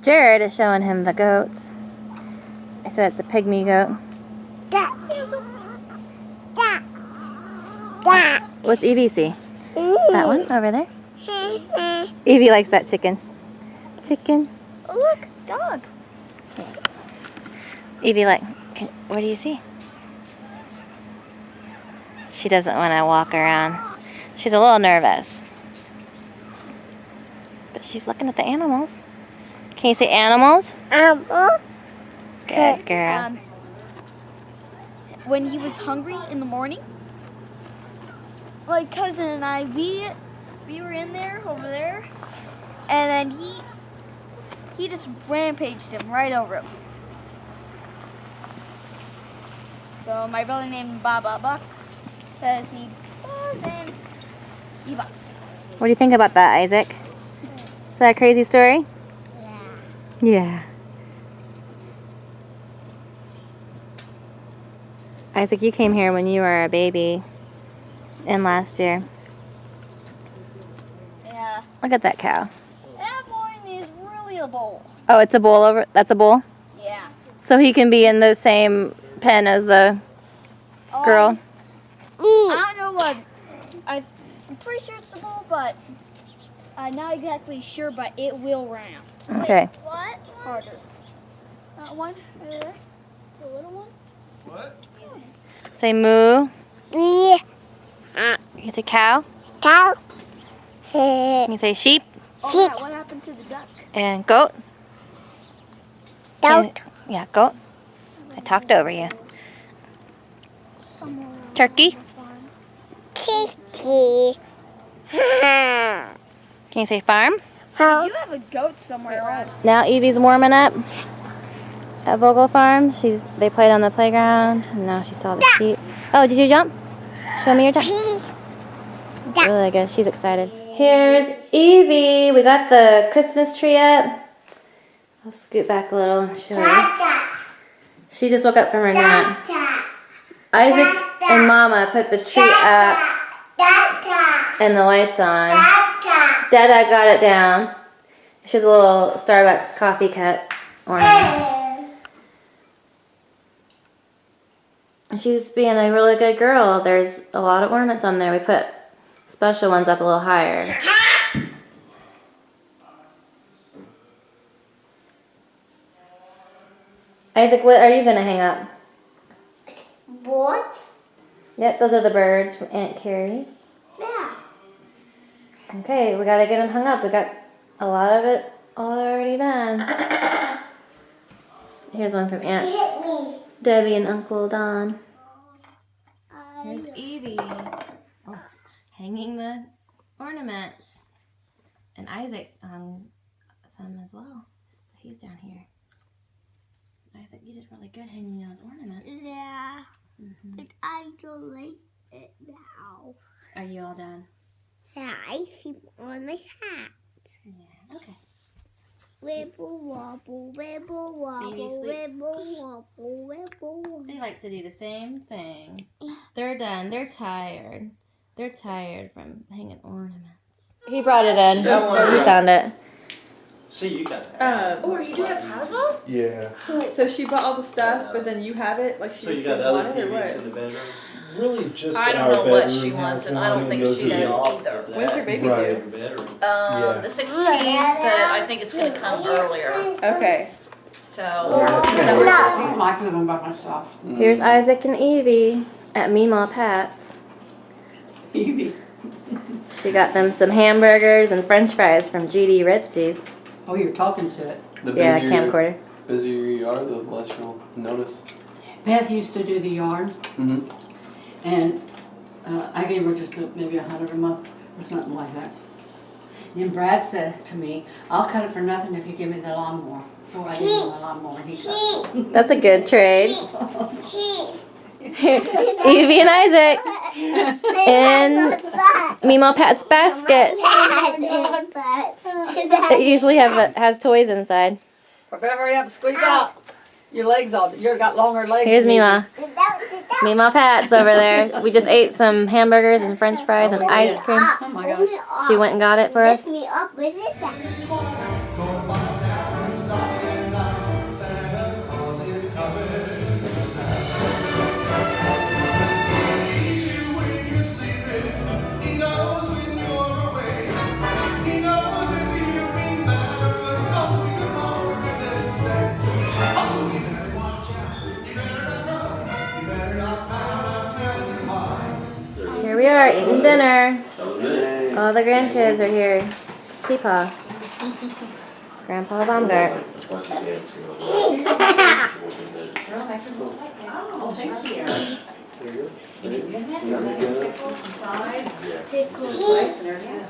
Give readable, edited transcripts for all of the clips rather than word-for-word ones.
Jared is showing him the goats. I said it's a pygmy goat. What's Evie see? That one over there? Evie likes that chicken. Chicken. Oh, look, dog. Evie, what do you see? She doesn't want to walk around. She's a little nervous. But she's looking at the animals. Can you say animals? Good girl. When he was hungry in the morning, my cousin and I, we were in there, over there, and then he just rampaged him right over him. So my brother named him Baba Buck, because he was and he boxed him. What do you think about that, Isaac? Is that a crazy story? Yeah. Isaac, you came here when you were a baby in last year. Yeah. Look at that cow. That one is really a bull. Oh, it's a bull over. That's a bull? Yeah. So he can be in the same pen as the girl? I don't know what. I'm pretty sure it's a bull, but I'm not exactly sure, but it will round. Okay. Wait, what? Harder. That one right there? The little one? What? Say moo. You can say cow. Cow. You can say sheep. Oh, yeah, what happened to the duck? And goat. Goat. Yeah, goat. I talked over you. Somewhere around Turkey. the farm. Kiki. Can you say farm? You have a goat somewhere around. Now Evie's warming up at Vogel Farm. They played on the playground. And now she saw the sheep. Oh, did you jump? Show me your jump. Really good. She's excited. Here's Evie. We got the Christmas tree up. I'll scoot back a little and show you. She just woke up from her nap. Isaac and Mama put the tree up and the lights on. Dada got it down. She has a little Starbucks coffee cup ornament. And she's being a really good girl. There's a lot of ornaments on there. We put special ones up a little higher. Isaac, what are you going to hang up? Birds. Yep, those are the birds from Aunt Carrie. Yeah. Okay, we got to get them hung up. We got a lot of it already done. Here's one from Aunt Hit me. Debbie and Uncle Don. Here's Evie. Oh, hanging the ornaments. And Isaac hung some as well. He's down here. Isaac, you did really good hanging those ornaments. Yeah. But I don't like it now. Are you all done? Yeah, I see on my hat. Yeah, okay. Wibble wobble, wibble wobble, wibble wobble, wibble wobble. They like to do the same thing. They're done. They're tired. They're tired from hanging ornaments. He brought it in. He found it. See, you got that. Oh, are you doing a puzzle? Yeah. So she bought all the stuff, but then you have it? Like she So you just got didn't other want it, or TVs in what? the bedroom? Really just I in don't our know what bedroom she wants, has and I don't one, think those she are does off. either. When's your baby Right. due? Bedroom. The 16th, but I think it's going to come earlier. Okay. So, December 16th. I like living by myself. Here's Isaac and Evie at Meemaw Pat's. Evie. She got them some hamburgers and french fries from GD Redsy's. Oh, you're talking to it. The Yeah, busier, camcorder. busier you are, the less you'll notice. Beth used to do the yarn, Mm-hmm. and I gave her just maybe $100 a month or something like that. And Brad said to me, "I'll cut it for nothing if you give me the lawnmower." So I gave him the lawnmower, and he cuts it. That's a good trade. Evie and Isaac in Meemaw Pat's basket. It usually has toys inside. Hurry up, squeeze out. Your legs all, you've got longer legs. Here's than me. Meemaw. Meemaw Pat's over there. We just ate some hamburgers and french fries and ice cream. Oh my gosh. She went and got it for us. Lift me up with it. eating dinner. All the grandkids are here. Peepaw. Grandpa Baumgart. Oh, thank you.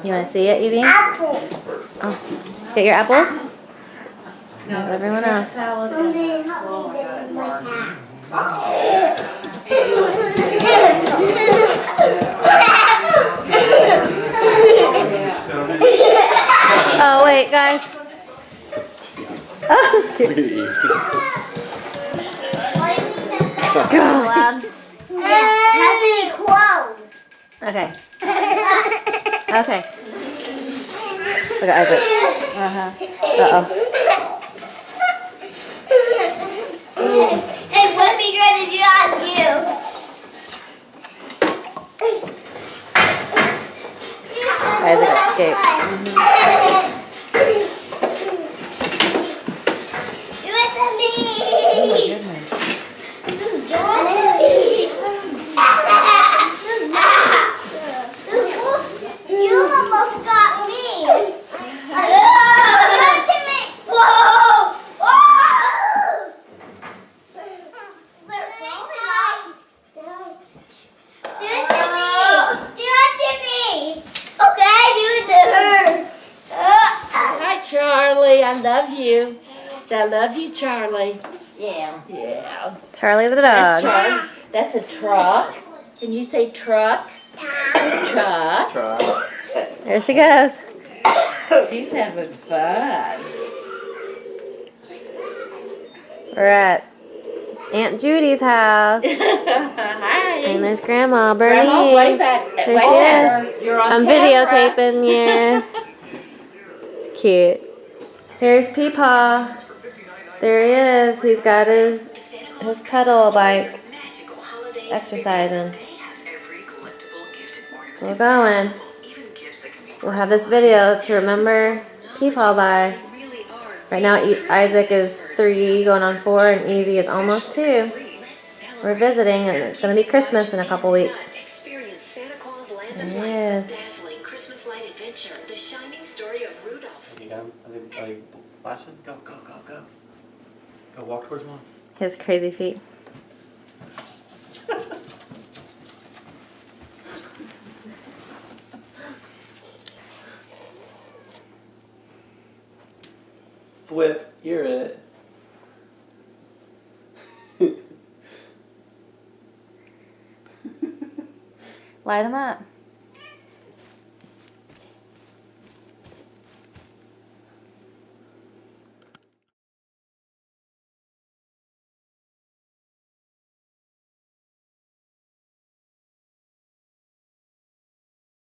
You want to see it, Evie? Apple. Oh. Get your apples? There's everyone else. Salad Mommy, and help slow. me get my hat. Oh, wait, guys. Oh, it's cute. Loud. Has any clothes? Okay. Okay. Look at Isaac. Uh-oh. And what we gonna do on you? Isaac escaped. Do it to me. Oh my goodness. You almost got me. Do it to me. Whoa! Whoa! Do it to me. Do it to me. Okay, do it to her. Hi, Charlie. I love you. I love you, Charlie. Yeah. Yeah. Charlie the That's dog. Charlie. That's a truck. Can you say truck? Truck. Try. There she goes. She's having fun. We're at Aunt Judy's house. And Hi. there's Grandma Bernice. Grandma, wave back. There Wave she at is. her. You're on I'm camera. videotaping you. It's cute. Here's Peepaw. There he is. He's got his pedal bike. Exercising. Still going. We'll have this video to remember Peepaw by. Right now Isaac is 3 going on 4 and Evie is almost 2. We're visiting and it's going to be Christmas in a couple weeks. Experience Santa Claus Land of There he Lights' is. dazzling Christmas light adventure, the shining story of Rudolph. You got him? Are they flashing? Go, go, go, go. Go walk towards mom. His crazy feet. Flip, you're it. Light him up.